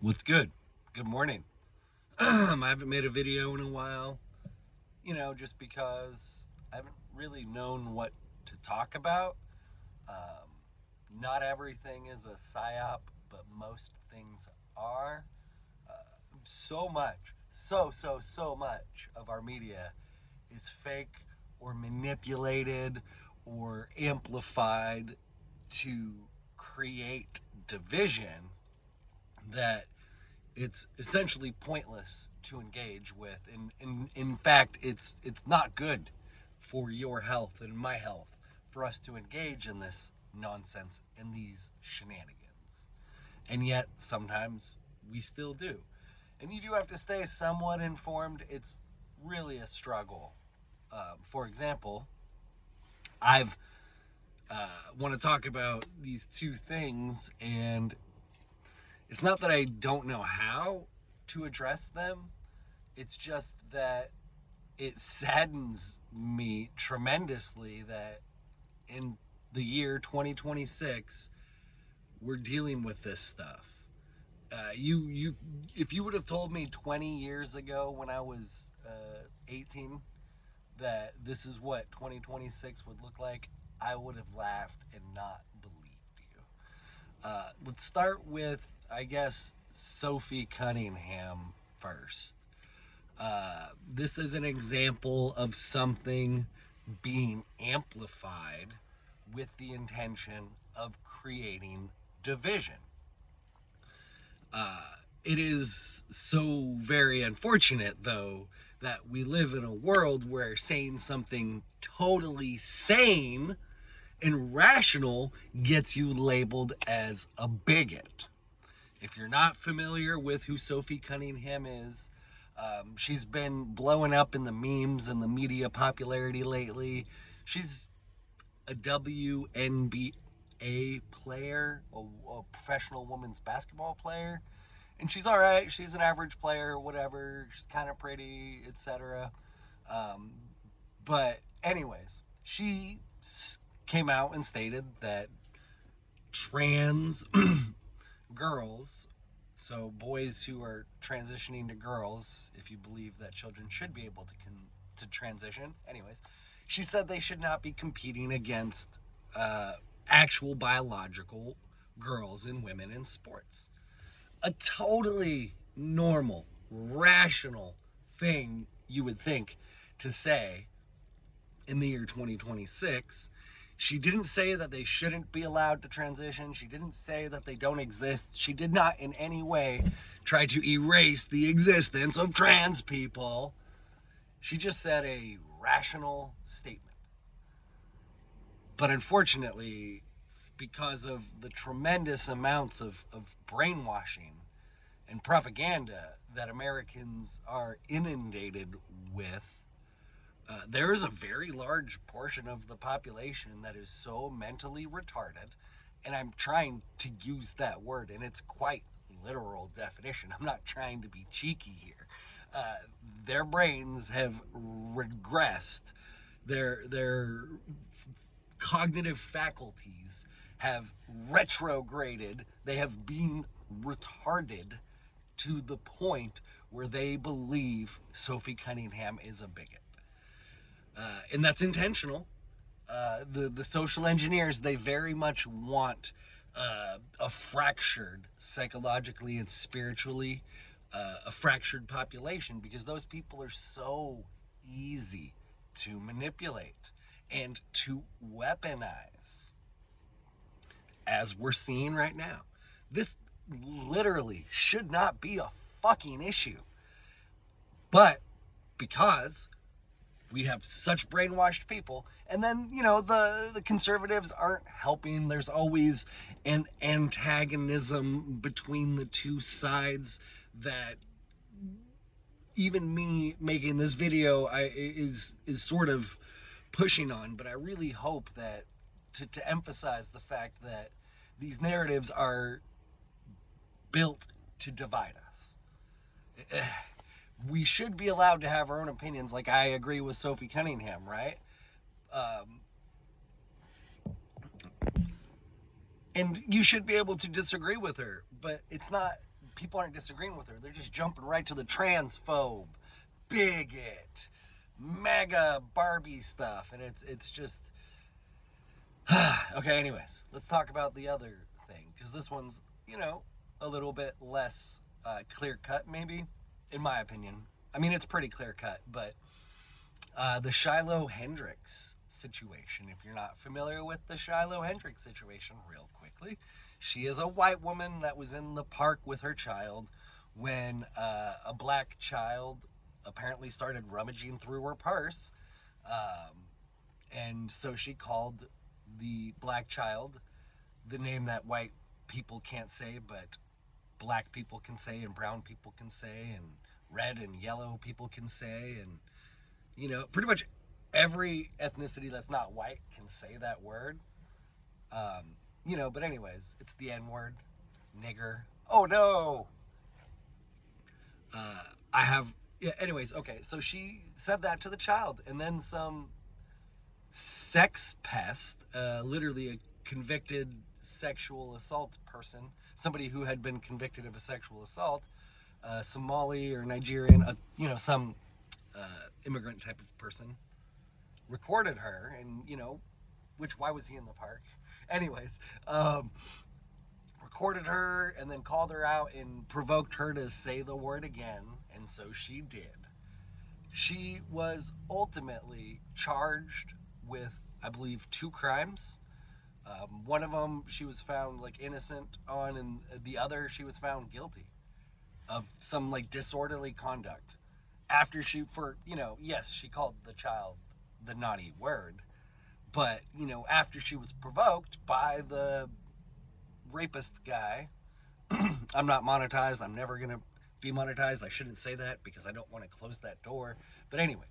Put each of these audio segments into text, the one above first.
What's good? Good morning. I haven't made a video in a while, just because I haven't really known what to talk about. Um, Not everything is a psyop, but most things are. Uh, so much, so much of our media is fake or manipulated or amplified to create division that it's essentially pointless to engage with. And in fact, it's not good for your health and my health for us to engage in this nonsense and these shenanigans. And yet sometimes we still do. And you do have to stay somewhat informed. It's really a struggle. For example, I've want to talk about these two things, and it's not that I don't know how to address them. It's just that it saddens me tremendously that in the year 2026 we're dealing with this stuff. If you would have told me 20 years ago when I was 18 that this is what 2026 would look like, I would have laughed and not believed you. Let's start with, I guess, Sophie Cunningham first. This is an example of something being amplified with the intention of creating division. It is so very unfortunate, though, that we live in a world where saying something totally sane and rational gets you labeled as a bigot. If you're not familiar with who Sophie Cunningham is, she's been blowing up in the memes and the media popularity lately. She's a WNBA player, a professional women's basketball player, and she's all right. She's an average player, whatever. She's kind of pretty, etc. Um, but anyways, she came out and stated that trans girls, so boys who are transitioning to girls, if you believe that children should be able to transition. Anyways, she said they should not be competing against actual biological girls and women in sports. A totally normal, rational thing you would think to say in the year 2026. She didn't say that they shouldn't be allowed to transition. She didn't say that they don't exist. She did not in any way try to erase the existence of trans people. She just said a rational statement. But unfortunately, because of the tremendous amounts of brainwashing and propaganda that Americans are inundated with, there is a very large portion of the population that is so mentally retarded, and I'm trying to use that word in its quite literal definition. I'm not trying to be cheeky here. Uh, their brains have regressed. Their cognitive faculties have retrograded. They have been retarded to the point where they believe Sophie Cunningham is a bigot. And that's intentional. The social engineers, they very much want a fractured, psychologically and spiritually, a fractured population, because those people are so easy to manipulate and to weaponize, as we're seeing right now. This literally should not be a fucking issue. But because we have such brainwashed people, and then the conservatives aren't helping. There's always an antagonism between the two sides that even me making this video is sort of pushing on. But I really hope that to emphasize the fact that these narratives are built to divide us. We should be allowed to have our own opinions. Like, I agree with Sophie Cunningham, right? Um, and you should be able to disagree with her, but it's not people aren't disagreeing with her. They're just jumping right to the transphobe, bigot, mega Barbie stuff, and it's just okay. Anyways, let's talk about the other thing because this one's a little bit less clear cut, maybe, in my opinion. I mean, it's pretty clear cut, but the Shiloh Hendrix situation. If you're not familiar with the Shiloh Hendrix situation, real quickly, she is a white woman that was in the park with her child when a black child apparently started rummaging through her purse. And so she called the black child the name that white people can't say, but black people can say, and brown people can say, and red and yellow people can say, and pretty much every ethnicity that's not white can say that word. But anyways, it's the N word, nigger. Oh no. I have. Yeah. Anyways, okay. So she said that to the child, and then some sex pest, literally a convicted sexual assault person, somebody who had been convicted of a sexual assault, Somali or Nigerian, some immigrant type of person, recorded her, and which why was he in the park? Anyways, recorded her and then called her out and provoked her to say the word again, and so she did. She was ultimately charged with, I believe, 2 crimes. One of them she was found like innocent on, and the other she was found guilty of some like disorderly conduct. After she, for yes, she called the child the naughty word, but after she was provoked by the rapist guy, I'm not monetized. I'm never gonna be monetized. I shouldn't say that because I don't want to close that door. But anyways,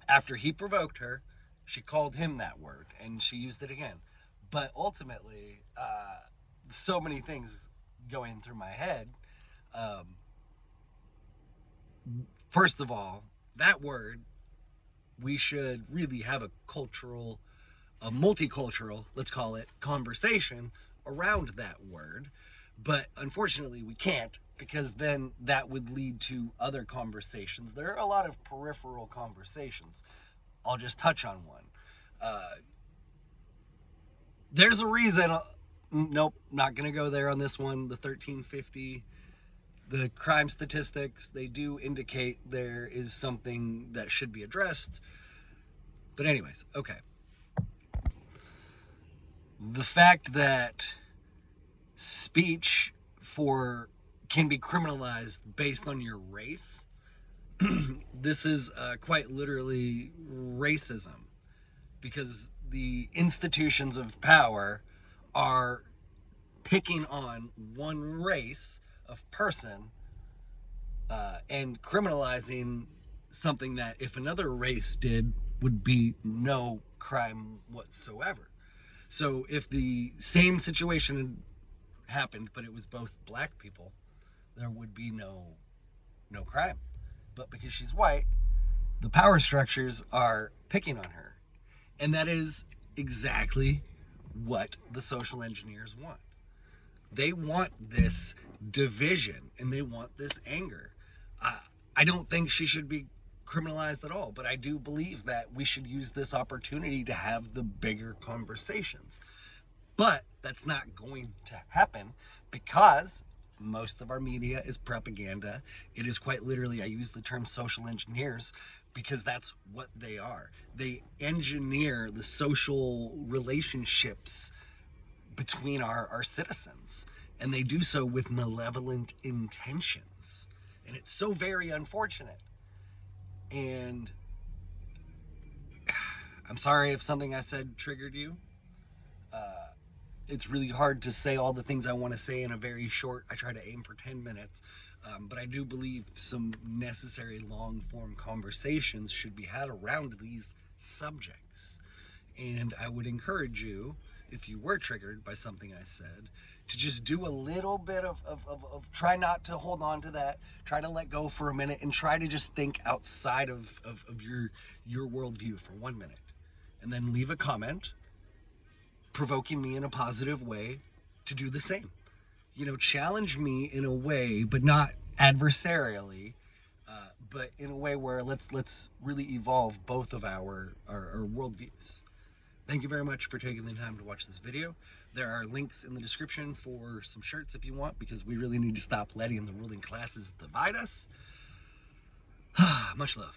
after he provoked her, she called him that word and she used it again. But ultimately, so many things going through my head. Um, First of all, that word, we should really have a multicultural, let's call it, conversation around that word. But unfortunately, we can't because then that would lead to other conversations. There are a lot of peripheral conversations. I'll just touch on one. Uh, there's a reason. Nope, not going to go there on this one. The 1350, the crime statistics, they do indicate there is something that should be addressed. But, anyways, okay. The fact that speech for can be criminalized based on your race. This is quite literally racism because the institutions of power are picking on one race of person and criminalizing something that if another race did would be no crime whatsoever. So if the same situation happened, but it was both black people, there would be no crime. But because she's white, the power structures are picking on her. And that is exactly what the social engineers want. They want this division and they want this anger. I don't think she should be criminalized at all, but I do believe that we should use this opportunity to have the bigger conversations. But that's not going to happen because most of our media is propaganda. It is quite literally, I use the term social engineers because that's what they are. They engineer the social relationships between our citizens, and they do so with malevolent intentions. And it's so very unfortunate. And I'm sorry if something I said triggered you. Uh, it's really hard to say all the things I want to say in a very short. I try to aim for 10 minutes, but I do believe some necessary long form conversations should be had around these subjects. And I would encourage you, if you were triggered by something I said, to just do a little bit of try not to hold on to that, try to let go for a minute, and try to just think outside of your worldview for 1 minute. And then leave a comment provoking me in a positive way to do the same. challenge me in a way, but not adversarially, but in a way where let's really evolve both of our worldviews. Thank you very much for taking the time to watch this video. There are links in the description for some shirts if you want, because we really need to stop letting the ruling classes divide us. Much love.